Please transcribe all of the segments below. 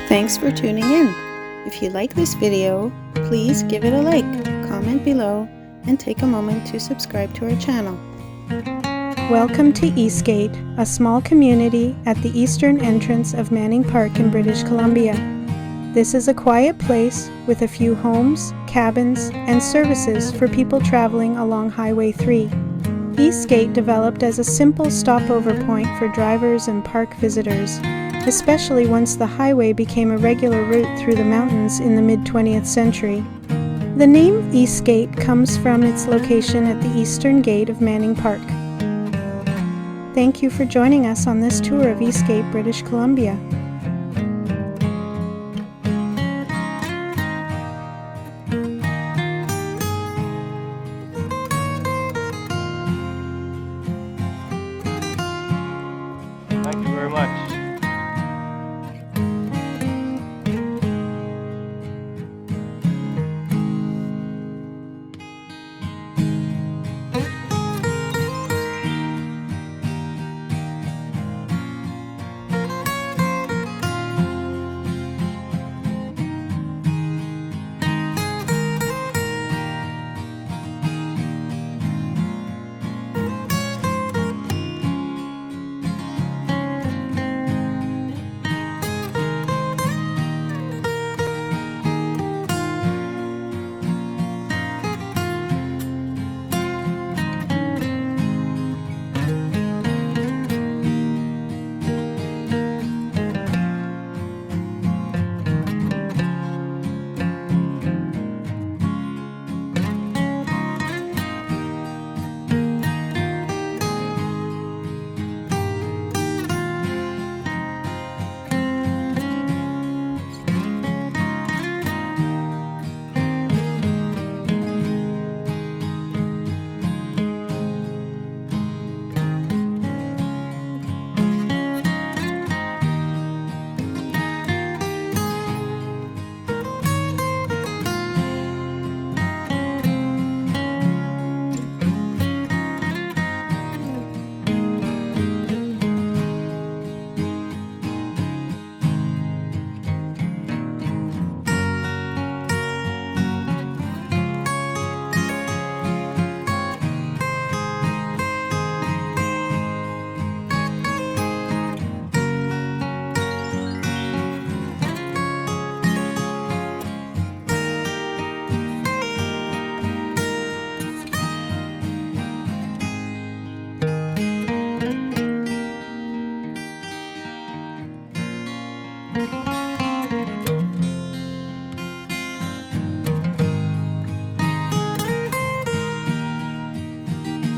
Thanks for tuning in. If you like this video, please give it a like, comment below, and take a moment to subscribe to our channel. Welcome to Eastgate, a small community at the eastern entrance of Manning Park in British Columbia. This is a quiet place with a few homes, cabins, and services for people traveling along Highway 3. Eastgate developed as a simple stopover point for drivers and park visitors, especially once the highway became a regular route through the mountains in the mid-20th century. The name Eastgate comes from its location at the eastern gate of Manning Park. Thank you for joining us on this tour of Eastgate, British Columbia. Thank you very much.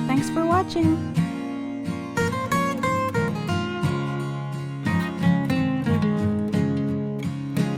Thanks for watching.